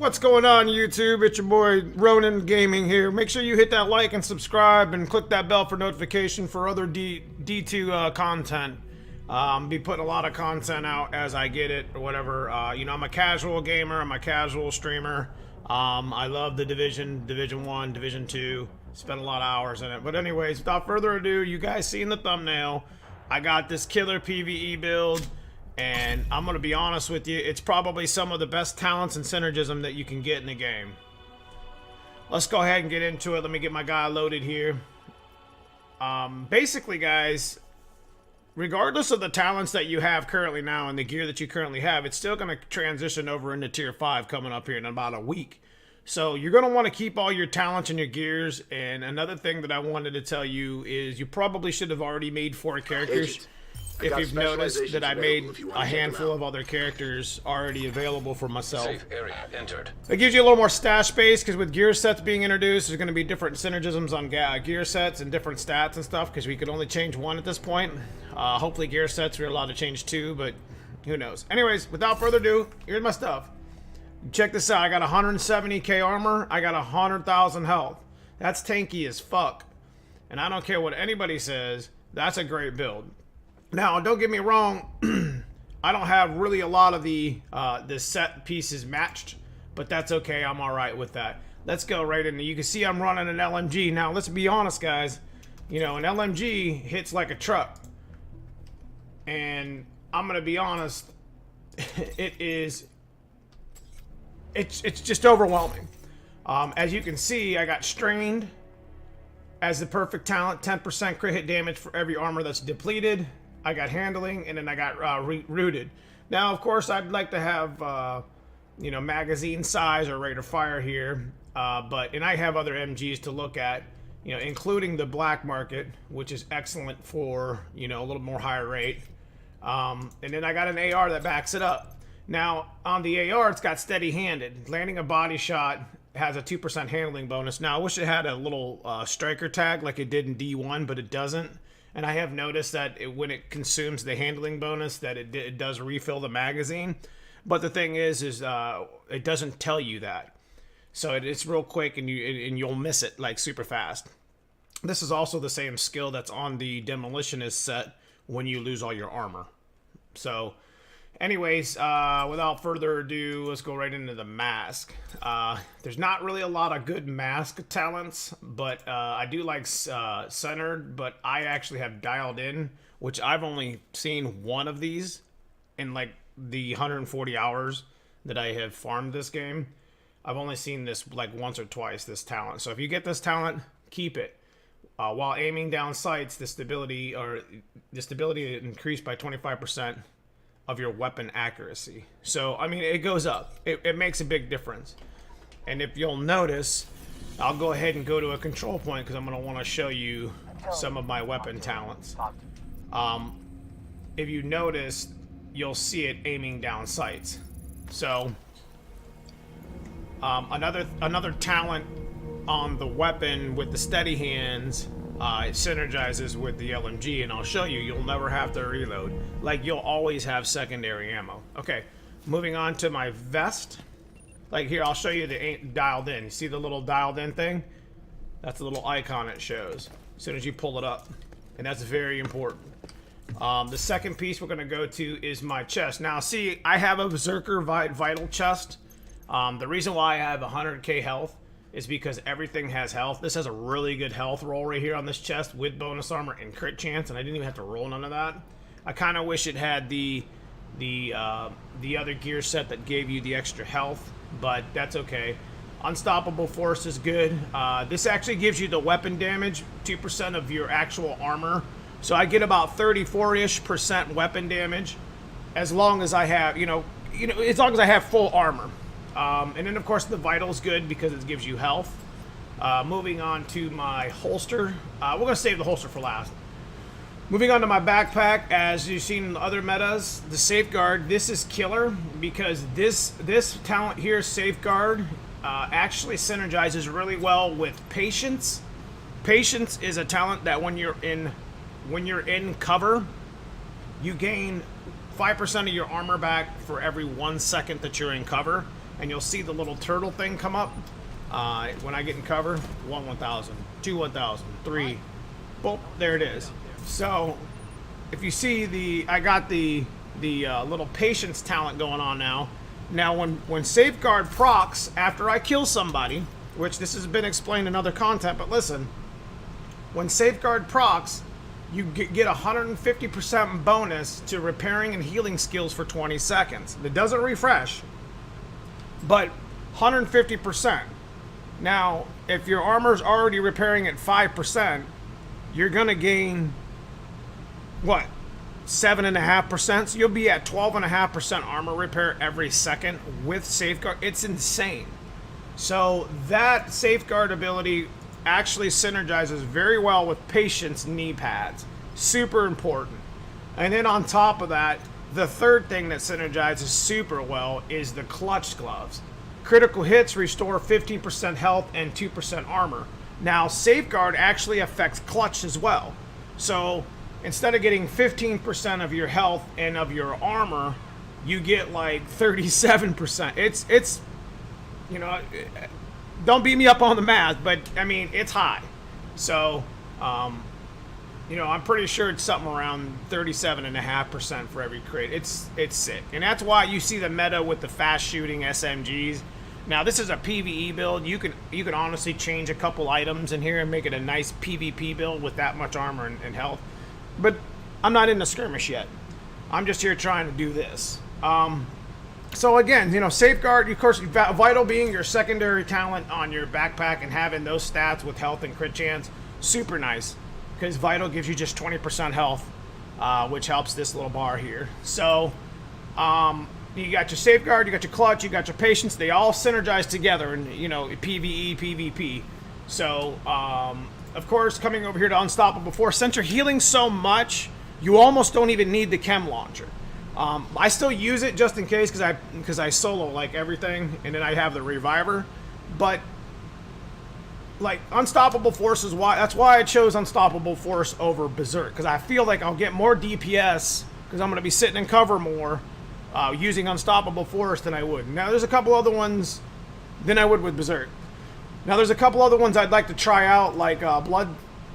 What's going on, YouTube? It's your boy Ronin Gaming here. Make sure you hit that like and subscribe and click that bell for notification for other D2 content. Be putting a lot of content out as I get it or whatever. You know, I'm a casual gamer. I'm a casual streamer. I love the Division 1, Division 2. Spent a lot of hours in it. But anyways, without further ado, you guys see in the thumbnail, I got this killer PVE build. And I'm going to be honest with you, it's probably some of the best talents and synergism that you can get in the game. Let's go ahead and get into it. Let me get my guy loaded here. Basically, guys, regardless of the talents that you have currently now and the gear that you currently have, it's still going to transition over into Tier 5 coming up here in about a week. So you're going to want to keep all your talents and your gears. And another thing that I wanted to tell you is you probably should have already made 4 characters. If you've noticed that I made a handful of other characters already available for myself. Safe area entered. It gives you a little more stash space because with gear sets being introduced, there's going to be different synergisms on gear sets and different stats and stuff because we could only change 1 at this point. Hopefully gear sets we're allowed to change 2, but who knows. Anyways, without further ado, here's my stuff. Check this out. I got 170k armor. I got 100,000 health. That's tanky as fuck. And I don't care what anybody says. That's a great build. Now, don't get me wrong, I don't have really a lot of the set pieces matched, but that's okay. I'm all right with that. Let's go right into. You can see I'm running an LMG. Now, let's be honest, guys. You know, an LMG hits like a truck, and I'm gonna be honest. It's just overwhelming. As you can see, I got strained as the perfect talent. 10% crit hit damage for every armor that's depleted. I got handling, and then I got rooted. Now, of course, I'd like to have, you know, magazine size or rate of fire here. And I have other MGs to look at, you know, including the black market, which is excellent for, you know, a little more higher rate. And then I got an AR that backs it up. Now, on the AR, it's got steady-handed. Landing a body shot has a 2% handling bonus. Now, I wish it had a little striker tag like it did in D1, but it doesn't. And I have noticed that when it consumes the handling bonus, that it does refill the magazine. But the thing is it doesn't tell you that. So it's real quick, and you'll miss it like super fast. This is also the same skill that's on the demolitionist set when you lose all your armor. So, anyways, without further ado, let's go right into the mask. There's not really a lot of good mask talents, but I do like centered, but I actually have dialed in, which I've only seen 1 of these in like the 140 hours that I have farmed this game. I've only seen this like once or twice, this talent. So if you get this talent, keep it. While aiming down sights, the stability increased by 25%. Of your weapon accuracy. So, I mean, it goes up. It makes a big difference. And if you'll notice, I'll go ahead and go to a control point because I'm going to want to show you some of my weapon talents. If you notice, you'll see it aiming down sights. So, another talent on the weapon with the steady hands, it synergizes with the LMG, and I'll show you, you'll never have to reload. Like, you'll always have secondary ammo. Okay, moving on to my vest. Like here, I'll show you the dialed in. You see the little dialed in thing? That's a little icon it shows as soon as you pull it up. And that's very important. The second piece we're going to go to is my chest. Now, see, I have a Berserker Vital chest. The reason why I have 100k health is because everything has health. This has a really good health roll right here on this chest with bonus armor and crit chance, and I didn't even have to roll none of that. I kind of wish it had the other gear set that gave you the extra health, but that's okay. Unstoppable Force is good. This actually gives you the weapon damage, 2% of your actual armor. So I get about 34-ish% weapon damage as long as I have, as long as I have full armor. And then, of course, the Vital's good because it gives you health. Moving on to my holster. We're going to save the holster for last. Moving on to my backpack, as you've seen in the other metas, the Safeguard. This is killer because this talent here, Safeguard, actually synergizes really well with Patience. Patience is a talent that when you're in cover, you gain 5% of your armor back for every 1 second that you're in cover. and you'll see the little turtle thing come up when I get in cover. 1,000, 2 1,000, 3, boom, there it is. So if you see I got the little patience talent going on now. Now when Safeguard procs after I kill somebody, which this has been explained in other content, but listen, when Safeguard procs, you get 150% bonus to repairing and healing skills for 20 seconds. It doesn't refresh, but 150%. Now, if your armor's already repairing at 5%, you're gonna gain, what, 7.5%? So you'll be at 12.5% armor repair every second with Safeguard. It's insane. So that Safeguard ability actually synergizes very well with Patience knee pads. Super important. And then on top of that, the third thing that synergizes super well is the clutch gloves. Critical hits restore 15% health and 2% armor. Now, Safeguard actually affects clutch as well. So instead of getting 15% of your health and of your armor, you get like 37%. It's you know, don't beat me up on the math, but I mean, it's high. So, you know, I'm pretty sure it's something around 37.5% for every crit. It's sick. And that's why you see the meta with the fast shooting SMGs. Now, this is a PVE build. You can honestly change a couple items in here and make it a nice PvP build with that much armor and health. But I'm not in the skirmish yet. I'm just here trying to do this. So again, you know, Safeguard, of course, Vital being your secondary talent on your backpack and having those stats with health and crit chance, super nice. Because Vital gives you just 20% health, which helps this little bar here. So, you got your Safeguard, you got your Clutch, you got your Patience. They all synergize together in, you know, PVE, PvP. So, of course, coming over here to Unstoppable Force, since you're healing so much, you almost don't even need the chem launcher. I still use it just in case because I solo like everything, and then I have the reviver. But like Unstoppable Force is that's why I chose Unstoppable Force over Berserk, because I feel like I'll get more DPS because I'm going to be sitting in cover more using Unstoppable Force than I would. Now there's a couple other ones than I would with Berserk. Now there's a couple other ones I'd like to try out, like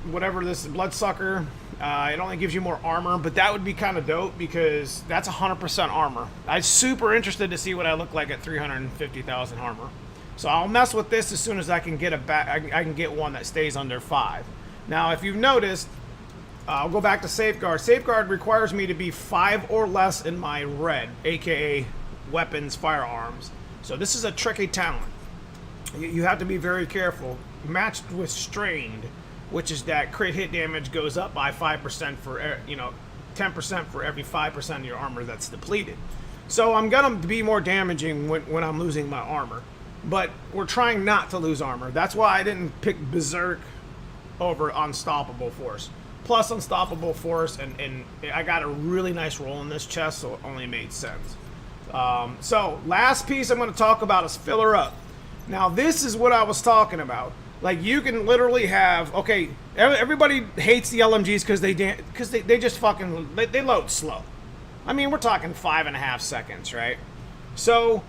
Bloodsucker. It only gives you more armor, but that would be kind of dope because that's 100% armor. I'm super interested to see what I look like at 350,000 armor. So I'll mess with this as soon as I can get I can get one that stays under 5. Now, if you've noticed, I'll go back to Safeguard. Safeguard requires me to be 5 or less in my red, aka weapons, firearms. So this is a tricky talent. You have to be very careful. Matched with Strained, which is that crit hit damage goes up by 5% for, you know, 10% for every 5% of your armor that's depleted. So I'm gonna be more damaging when I'm losing my armor. But we're trying not to lose armor. That's why I didn't pick Berserk over Unstoppable Force. Plus Unstoppable Force, and I got a really nice roll in this chest, so it only made sense. So last piece I'm gonna talk about is Filler Up. Now this is what I was talking about. Like, you can literally have, okay, everybody hates the LMGs because they just fucking, they load slow. I mean, we're talking 5.5 seconds, right? So,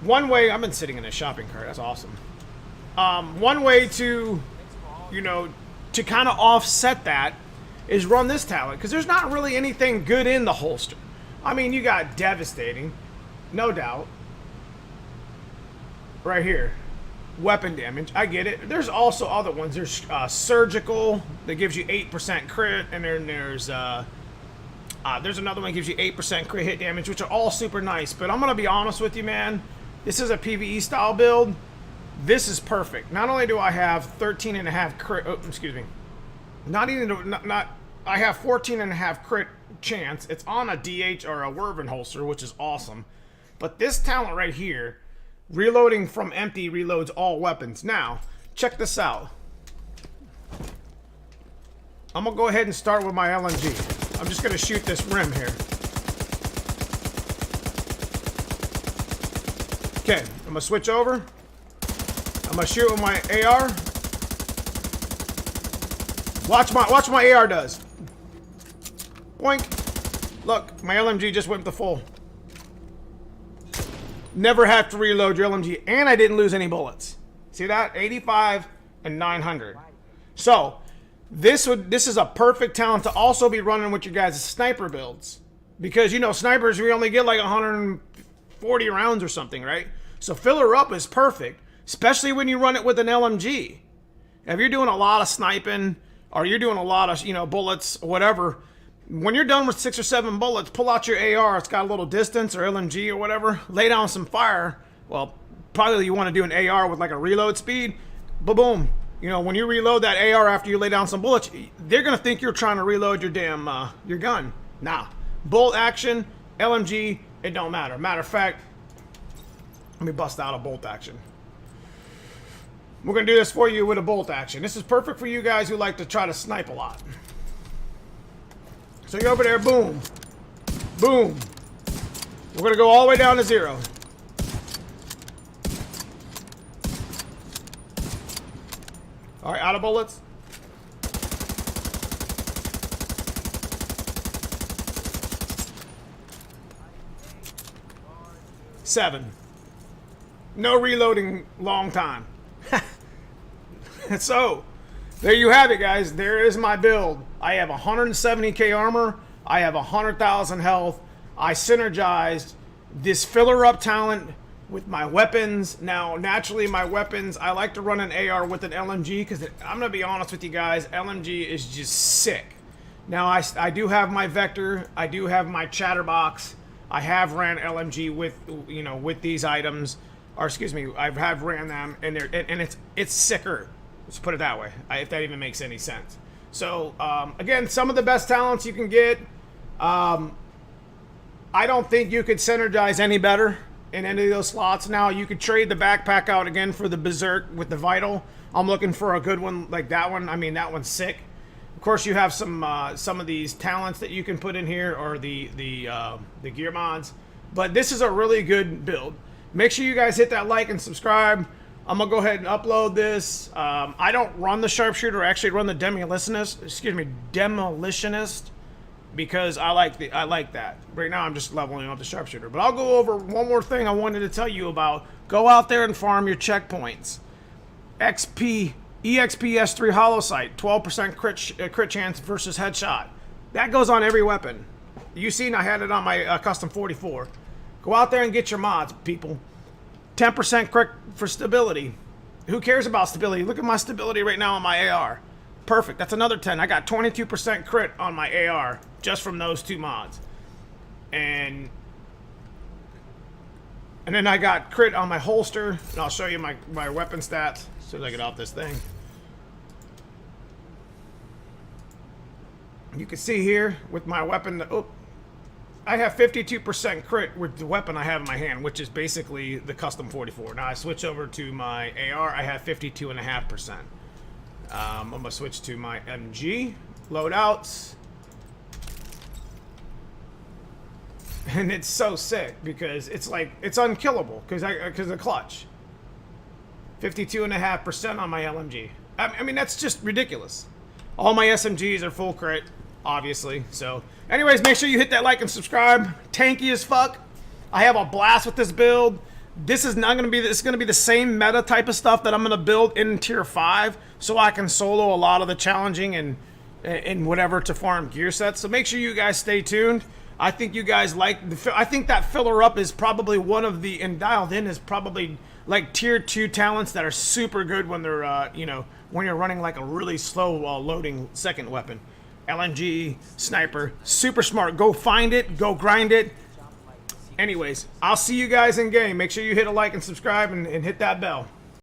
one way, I've been sitting in a shopping cart, that's awesome. One way to, you know, to kind of offset that is run this talent, because there's not really anything good in the holster. I mean, you got Devastating, no doubt, right here. Weapon damage, I get it. There's also other ones. There's Surgical that gives you 8% crit, and then there's another one that gives you 8% crit hit damage, which are all super nice. But I'm gonna be honest with you, man. This is a PVE style build. This is perfect. Not only do I have 13.5 crit, oh, excuse me. I have 14.5 crit chance. It's on a DH or a Werven holster, which is awesome. But this talent right here, reloading from empty, reloads all weapons. Now, check this out. I'm gonna go ahead and start with my LMG. I'm just gonna shoot this rim here. Okay, I'm gonna switch over. I'm gonna shoot with my AR. Watch my AR does. Boink. Look, my LMG just went to full. Never have to reload your LMG, and I didn't lose any bullets. See that? 85 and 900. So this is a perfect talent to also be running with your guys' sniper builds, because you know snipers, we only get like 140 rounds or something, right? So filler up is perfect, especially when you run it with an LMG. If you're doing a lot of sniping or you're doing a lot of, you know, bullets or whatever, when you're done with 6 or 7 bullets, pull out your AR. It's got a little distance, or LMG or whatever. Lay down some fire. Well, probably you want to do an AR with like a reload speed. Boom. You know, when you reload that AR after you lay down some bullets, they're going to think you're trying to reload your damn, your gun. Nah. Bolt action, LMG, it don't matter. Matter of fact, let me bust out a bolt action. We're going to do this for you with a bolt action. This is perfect for you guys who like to try to snipe a lot. So you're over there, boom. Boom. We're going to go all the way down to 0. All right, out of bullets. Seven. No reloading long time. So, there you have it, guys. There is my build. I have 170k armor. I have 100,000 health. I synergized this filler up talent with my weapons. Now, naturally, my weapons, I like to run an AR with an LMG because I'm going to be honest with you guys, LMG is just sick. Now, I do have my Vector. I do have my Chatterbox. I have ran LMG with, you know, with these items. Or excuse me, I have ran them, and it's sicker. Let's put it that way, if that even makes any sense. So, again, some of the best talents you can get. I don't think you could synergize any better in any of those slots. Now, you could trade the backpack out again for the Berserk with the Vital. I'm looking for a good one like that one. I mean, that one's sick. Of course, you have some of these talents that you can put in here, or the gear mods. But this is a really good build. Make sure you guys hit that like and subscribe. I'm gonna go ahead and upload this. I don't run the sharpshooter. I actually run the demolitionist, because I like that. Right now I'm just leveling up the sharpshooter. But I'll go over one more thing I wanted to tell you about. Go out there and farm your checkpoints. EXP S3 Hollow Sight, 12% crit chance versus headshot. That goes on every weapon. You seen I had it on my custom 44. Go out there and get your mods, people. 10% crit for stability. Who cares about stability? Look at my stability right now on my AR. Perfect. That's another 10. I got 22% crit on my AR just from those 2 mods. And then I got crit on my holster. And I'll show you my weapon stats as soon as I get off this thing. You can see here with my weapon. Oh, I have 52% crit with the weapon I have in my hand, which is basically the custom 44. Now I switch over to my AR, I have 52.5%. I'm gonna switch to my MG loadouts, and it's so sick because it's like it's unkillable because the clutch. 52.5% on my LMG. I mean, that's just ridiculous. All my SMGs are full crit, obviously. So, anyways, make sure you hit that like and subscribe. Tanky as fuck. I have a blast with this build. This is not going to be. It's going to be the same meta type of stuff that I'm going to build in tier 5, so I can solo a lot of the challenging and whatever to farm gear sets. So make sure you guys stay tuned. I think you guys like. I think that filler up is probably one of the, and dialed in is probably like tier 2 talents that are super good when they're you know, when you're running like a really slow loading second weapon. LMG, sniper, super smart. Go find it, go grind it. Anyways, I'll see you guys in game. Make sure you hit a like and subscribe and hit that bell.